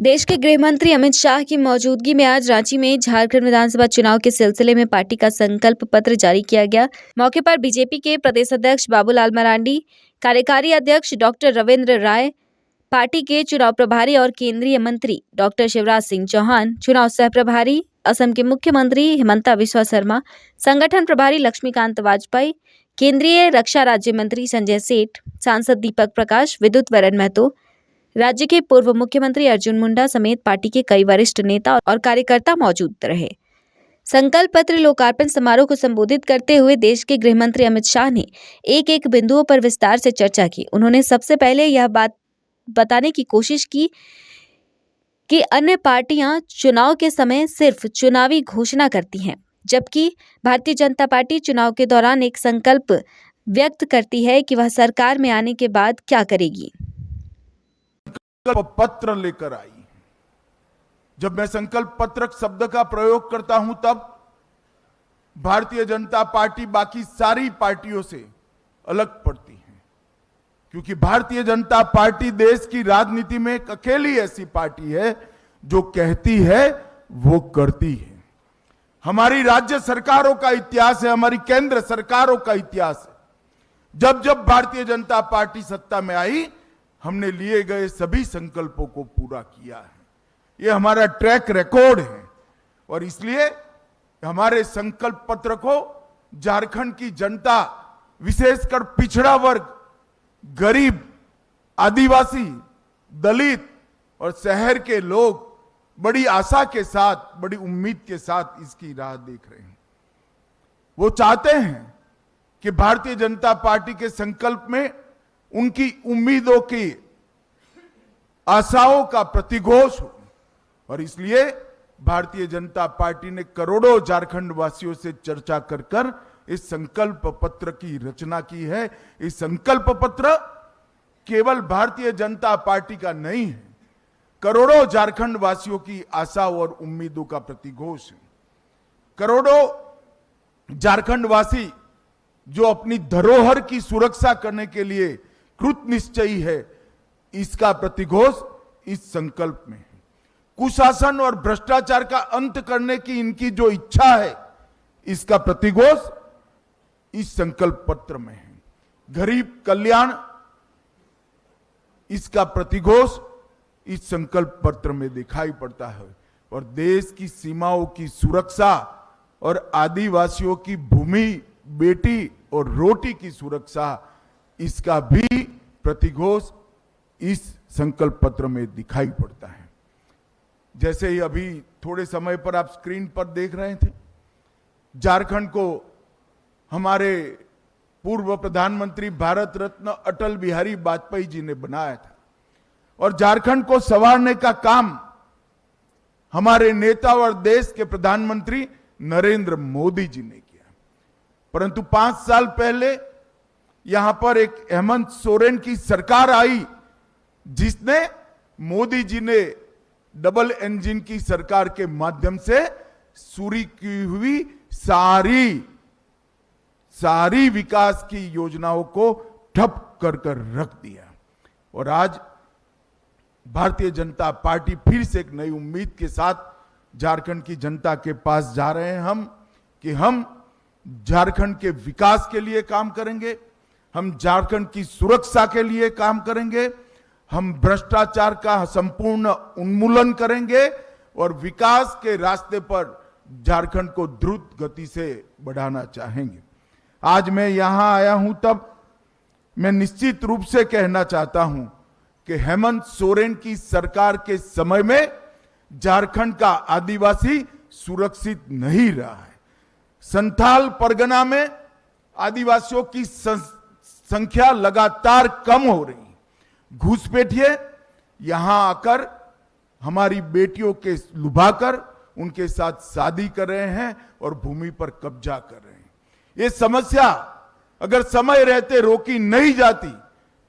देश के गृह मंत्री अमित शाह की मौजूदगी में आज रांची में झारखंड विधानसभा चुनाव के सिलसिले में पार्टी का संकल्प पत्र जारी किया गया। मौके पर बीजेपी के प्रदेश अध्यक्ष बाबूलाल मरांडी, कार्यकारी अध्यक्ष डॉक्टर रविंद्र राय, पार्टी के चुनाव प्रभारी और केंद्रीय मंत्री डॉक्टर शिवराज सिंह चौहान, चुनाव सह प्रभारी असम के मुख्यमंत्री हिमंता बिस्वा शर्मा, संगठन प्रभारी लक्ष्मीकांत वाजपेयी, केंद्रीय रक्षा राज्य मंत्री संजय सेठ, सांसद दीपक प्रकाश, विद्युत वरण महतो, राज्य के पूर्व मुख्यमंत्री अर्जुन मुंडा समेत पार्टी के कई वरिष्ठ नेता और कार्यकर्ता मौजूद रहे। संकल्प पत्र लोकार्पण समारोह को संबोधित करते हुए देश के गृह मंत्री अमित शाह ने एक बिंदुओं पर विस्तार से चर्चा की। उन्होंने सबसे पहले यह बात बताने की कोशिश की कि अन्य पार्टियां चुनाव के समय सिर्फ चुनावी घोषणा करती हैं, जबकि भारतीय जनता पार्टी चुनाव के दौरान एक संकल्प व्यक्त करती है कि वह सरकार में आने के बाद क्या करेगी। संकल्प पत्र लेकर आई। जब मैं संकल्प पत्र शब्द का प्रयोग करता हूं तब भारतीय जनता पार्टी बाकी सारी पार्टियों से अलग पड़ती है, क्योंकि भारतीय जनता पार्टी देश की राजनीति में एक अकेली ऐसी पार्टी है जो कहती है वो करती है। हमारी राज्य सरकारों का इतिहास है, हमारी केंद्र सरकारों का इतिहास है। जब जब भारतीय जनता पार्टी सत्ता में आई, हमने लिए गए सभी संकल्पों को पूरा किया है। यह हमारा ट्रैक रिकॉर्ड है और इसलिए हमारे संकल्प पत्र को झारखंड की जनता, विशेषकर पिछड़ा वर्ग, गरीब, आदिवासी, दलित और शहर के लोग बड़ी आशा के साथ, बड़ी उम्मीद के साथ इसकी राह देख रहे हैं। वो चाहते हैं कि भारतीय जनता पार्टी के संकल्प में उनकी उम्मीदों की, आशाओं का प्रतिघोष हो और इसलिए भारतीय जनता पार्टी ने करोड़ों झारखंड वासियों से चर्चा कर इस संकल्प पत्र की रचना की है। इस संकल्प पत्र केवल भारतीय जनता पार्टी का नहीं है, करोड़ों झारखंड वासियों की आशा और उम्मीदों का प्रतिघोष है। करोड़ों झारखंड वासी जो अपनी धरोहर की सुरक्षा करने के लिए कृत निश्चयी है, इसका प्रतिघोष इस संकल्प में है। कुशासन और भ्रष्टाचार का अंत करने की इनकी जो इच्छा है, इसका प्रतिघोष इस संकल्प पत्र में है। गरीब कल्याण, इसका प्रतिघोष इस संकल्प पत्र में दिखाई पड़ता है और देश की सीमाओं की सुरक्षा और आदिवासियों की भूमि, बेटी और रोटी की सुरक्षा, इसका भी प्रतिघोष इस संकल्प पत्र में दिखाई पड़ता है। जैसे ही अभी थोड़े समय पर आप स्क्रीन पर देख रहे थे, झारखंड को हमारे पूर्व प्रधानमंत्री भारत रत्न अटल बिहारी वाजपेयी जी ने बनाया था और झारखंड को संवारने का काम हमारे नेता और देश के प्रधानमंत्री नरेंद्र मोदी जी ने किया। परंतु 5 साल पहले यहां पर एक हेमंत सोरेन की सरकार आई, जिसने मोदी जी ने डबल इंजन की सरकार के माध्यम से शुरू की हुई सारी विकास की योजनाओं को ठप कर रख दिया। और आज भारतीय जनता पार्टी फिर से एक नई उम्मीद के साथ झारखंड की जनता के पास जा रहे हैं हम झारखंड के विकास के लिए काम करेंगे, हम झारखंड की सुरक्षा के लिए काम करेंगे, हम भ्रष्टाचार का संपूर्ण उन्मूलन करेंगे और विकास के रास्ते पर झारखंड को द्रुत गति से बढ़ाना चाहेंगे। आज मैं यहां आया हूं तब मैं निश्चित रूप से कहना चाहता हूं कि हेमंत सोरेन की सरकार के समय में झारखंड का आदिवासी सुरक्षित नहीं रहा है। संथाल परगना में आदिवासियों की संख्या लगातार कम हो रही है। घुसपैठिए यहां आकर हमारी बेटियों के लुभाकर उनके साथ शादी कर रहे हैं और भूमि पर कब्जा कर रहे हैं। ये समस्या अगर समय रहते रोकी नहीं जाती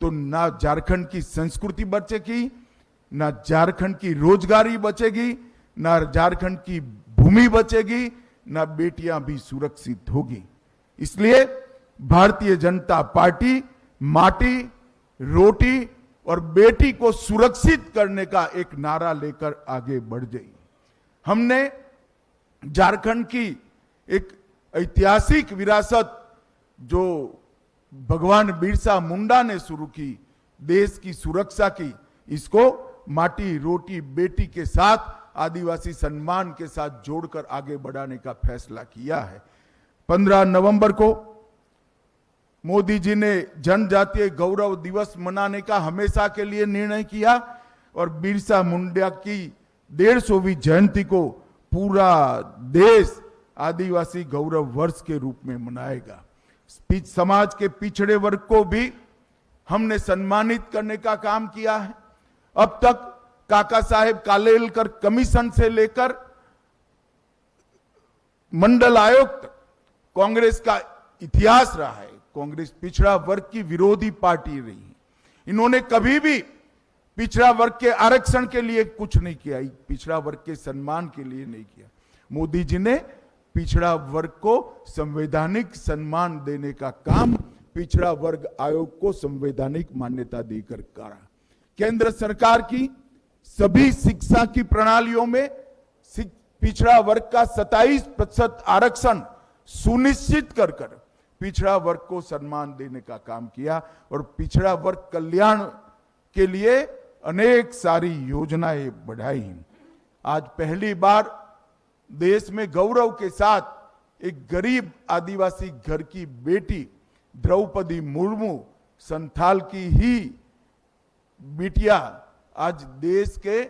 तो ना झारखंड की संस्कृति बचेगी, ना झारखंड की रोजगारी बचेगी, ना झारखंड की भूमि बचेगी, ना बेटियां भी सुरक्षित होगी। इसलिए भारतीय जनता पार्टी माटी, रोटी और बेटी को सुरक्षित करने का एक नारा लेकर आगे बढ़ गई। हमने झारखंड की एक ऐतिहासिक विरासत जो भगवान बिरसा मुंडा ने शुरू की, देश की सुरक्षा की, इसको माटी रोटी बेटी के साथ आदिवासी सम्मान के साथ जोड़कर आगे बढ़ाने का फैसला किया है। 15 नवंबर को मोदी जी ने जनजातीय गौरव दिवस मनाने का हमेशा के लिए निर्णय किया और बिरसा मुंडा की 150वीं जयंती को पूरा देश आदिवासी गौरव वर्ष के रूप में मनाएगा। समाज के पिछड़े वर्ग को भी हमने सम्मानित करने का काम किया है। अब तक काका साहेब कालेलकर कमीशन से लेकर मंडल आयोग तक कांग्रेस का इतिहास रहा है। कांग्रेस पिछड़ा वर्ग की विरोधी पार्टी रही है। इन्होंने कभी भी पिछड़ा वर्ग के आरक्षण के लिए कुछ नहीं किया, पिछड़ा वर्ग के सम्मान के लिए नहीं किया। मोदी जी ने पिछड़ा वर्ग को संवैधानिक सम्मान देने का काम पिछड़ा वर्ग आयोग को संवैधानिक मान्यता देकर करा। केंद्र सरकार की सभी शिक्षा की प्रणालियों में पिछड़ा वर्ग का 27% आरक्षण सुनिश्चित कर पिछड़ा वर्ग को सम्मान देने का काम किया और पिछड़ा वर्ग कल्याण के लिए अनेक सारी योजनाएं बढ़ाई। आज पहली बार देश में गौरव के साथ एक गरीब आदिवासी घर की बेटी द्रौपदी मुर्मू, संथाल की ही बिटिया, आज देश के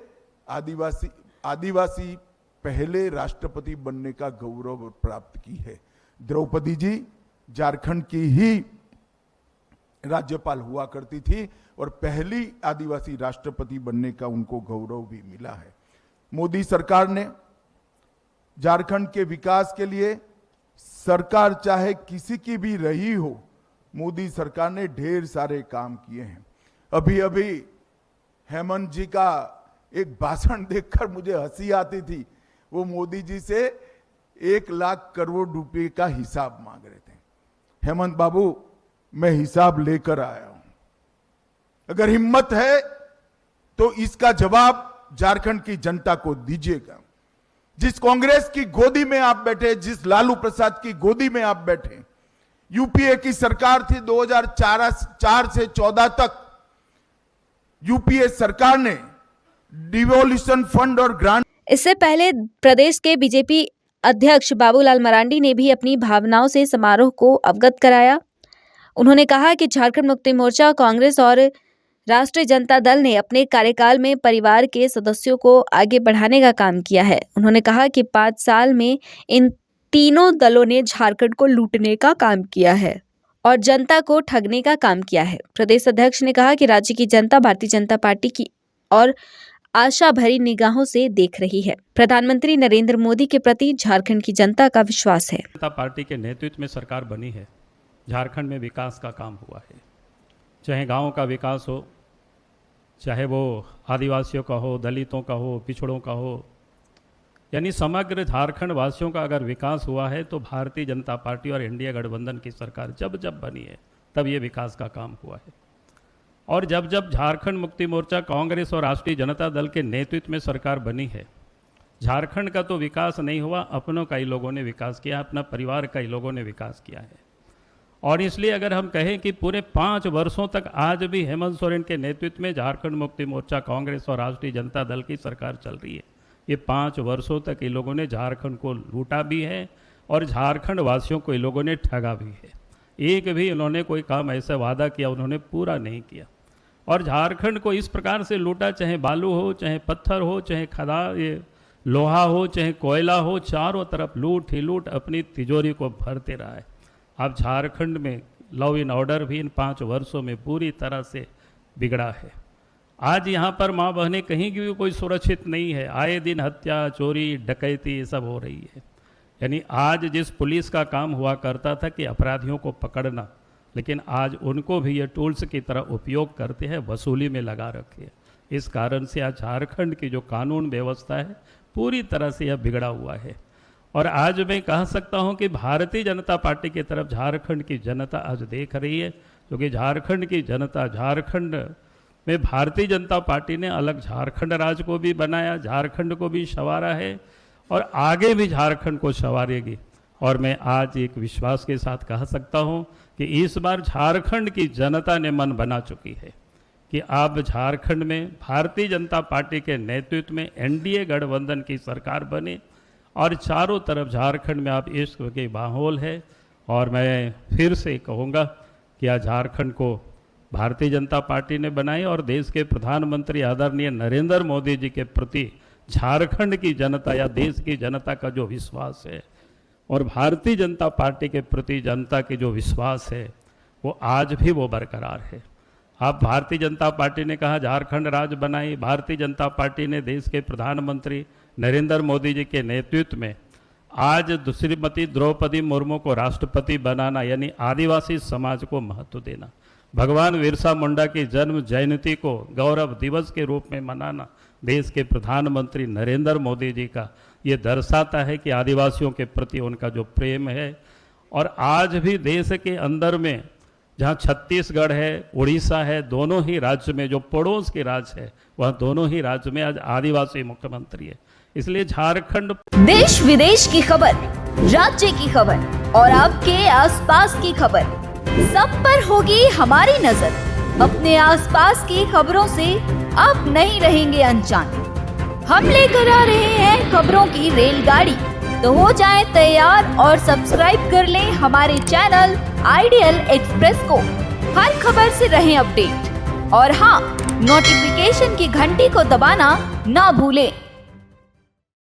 आदिवासी पहले राष्ट्रपति बनने का गौरव प्राप्त की है। द्रौपदी जी झारखंड की ही राज्यपाल हुआ करती थी और पहली आदिवासी राष्ट्रपति बनने का उनको गौरव भी मिला है। मोदी सरकार ने झारखंड के विकास के लिए, सरकार चाहे किसी की भी रही हो, मोदी सरकार ने ढेर सारे काम किए हैं। अभी अभी हेमंत जी का एक भाषण देखकर मुझे हंसी आती थी। वो मोदी जी से 1 लाख करोड़ रुपए का हिसाब मांग रहे थे। हेमंत बाबू, मैं हिसाब लेकर आया हूं, अगर हिम्मत है तो इसका जवाब झारखंड की जनता को दीजिएगा। जिस कांग्रेस की गोदी में आप बैठे, जिस लालू प्रसाद की गोदी में आप बैठे, यूपीए की सरकार थी 2004 से 14 तक। यूपीए सरकार ने डिवोल्यूशन फंड और ग्रांट। इससे पहले प्रदेश के बीजेपी अध्यक्ष बाबूलाल मरांडी ने भी अपनी भावनाओं से समारोह को अवगत कराया। उन्होंने कहा कि झारखंड मुक्ति मोर्चा, कांग्रेस और राष्ट्रीय जनता दल ने अपने कार्यकाल में परिवार के सदस्यों को आगे बढ़ाने का काम किया है। उन्होंने कहा कि 5 साल में इन तीनों दलों ने झारखंड को लूटने का काम किया है और जनता को ठगने का काम किया है। प्रदेश अध्यक्ष ने कहा कि राज्य की जनता भारतीय जनता पार्टी की और आशा भरी निगाहों से देख रही है। प्रधानमंत्री नरेंद्र मोदी के प्रति झारखंड की जनता का विश्वास है। जनता पार्टी के नेतृत्व में सरकार बनी है। झारखंड में विकास का काम हुआ है, चाहे गाँव का विकास हो, चाहे वो आदिवासियों का हो, दलितों का हो, पिछड़ों का हो, यानी समग्र झारखंड वासियों का अगर विकास हुआ है तो भारतीय जनता पार्टी और एनडीए गठबंधन की सरकार जब जब बनी है तब ये विकास का काम हुआ है। और जब जब झारखंड मुक्ति मोर्चा, कांग्रेस और राष्ट्रीय जनता दल के नेतृत्व में सरकार बनी है, झारखंड का तो विकास नहीं हुआ, अपनों का ही लोगों ने विकास किया, अपना परिवार का ही लोगों ने विकास किया है। और इसलिए अगर हम कहें कि पूरे 5 वर्षों तक आज भी हेमंत सोरेन के नेतृत्व में झारखंड मुक्ति मोर्चा, कांग्रेस और राष्ट्रीय जनता दल की सरकार चल रही है, ये 5 वर्षों तक ये लोगों ने झारखंड को लूटा भी है और झारखंड वासियों को ये लोगों ने ठगा भी है। एक भी इन्होंने कोई काम ऐसा वादा किया उन्होंने पूरा नहीं किया और झारखंड को इस प्रकार से लूटा, चाहे बालू हो, चाहे पत्थर हो, चाहे ये लोहा हो, चाहे कोयला हो, चारों तरफ लूट ही लूट अपनी तिजोरी को भरते रहा है। अब झारखंड में लॉ एंड ऑर्डर भी इन 5 वर्षों में पूरी तरह से बिगड़ा है। आज यहाँ पर माँ बहनें कहीं की भी कोई सुरक्षित नहीं है, आए दिन हत्या, चोरी, डकैती ये सब हो रही है। यानी आज जिस पुलिस का काम हुआ करता था कि अपराधियों को पकड़ना, लेकिन आज उनको भी ये टूल्स की तरह उपयोग करते हैं, वसूली में लगा रखे हैं। इस कारण से आज झारखंड की जो कानून व्यवस्था है पूरी तरह से यह बिगड़ा हुआ है। और आज मैं कह सकता हूं कि भारतीय जनता पार्टी की तरफ झारखंड की जनता आज देख रही है, क्योंकि झारखंड की जनता झारखंड में भारतीय जनता पार्टी ने अलग झारखंड राज्य को भी बनाया, झारखंड को भी संवारा है और आगे भी झारखंड को संवारेगी। और मैं आज एक विश्वास के साथ कह सकता हूं कि इस बार झारखंड की जनता ने मन बना चुकी है कि अब झारखंड में भारतीय जनता पार्टी के नेतृत्व में एनडीए गठबंधन की सरकार बने और चारों तरफ झारखंड में अब इश्क के माहौल है। और मैं फिर से कहूँगा कि आज झारखंड को भारतीय जनता पार्टी ने बनाई और देश के प्रधानमंत्री आदरणीय नरेंद्र मोदी जी के प्रति झारखंड की जनता या देश की जनता का जो विश्वास है और भारतीय जनता पार्टी के प्रति जनता की जो विश्वास है वो आज भी वो बरकरार है। अब भारतीय जनता पार्टी ने कहा झारखंड राज्य बनाई, भारतीय जनता पार्टी ने देश के प्रधानमंत्री नरेंद्र मोदी जी के नेतृत्व में आज श्रीमती द्रौपदी मुर्मू को राष्ट्रपति बनाना यानी आदिवासी समाज को महत्व देना, भगवान बिरसा मुंडा की जन्म जयंती को गौरव दिवस के रूप में मनाना देश के प्रधानमंत्री नरेंद्र मोदी जी का ये दर्शाता है कि आदिवासियों के प्रति उनका जो प्रेम है। और आज भी देश के अंदर में जहाँ छत्तीसगढ़ है, उड़ीसा है, दोनों ही राज्य में जो पड़ोस के राज्य है वह दोनों ही राज्य में आज आदिवासी मुख्यमंत्री है। इसलिए झारखंड देश विदेश की खबर, राज्य की खबर और आपके आसपास की खबर सब पर होगी हमारी नजर। अपने आसपास की खबरों से आप नहीं रहेंगे अनजान। हम लेकर आ रहे हैं खबरों की रेलगाड़ी, तो हो जाएं तैयार और सब्सक्राइब कर लें हमारे चैनल आइडियल एक्सप्रेस को। हर खबर से रहें अपडेट और हाँ, नोटिफिकेशन की घंटी को दबाना ना भूलें।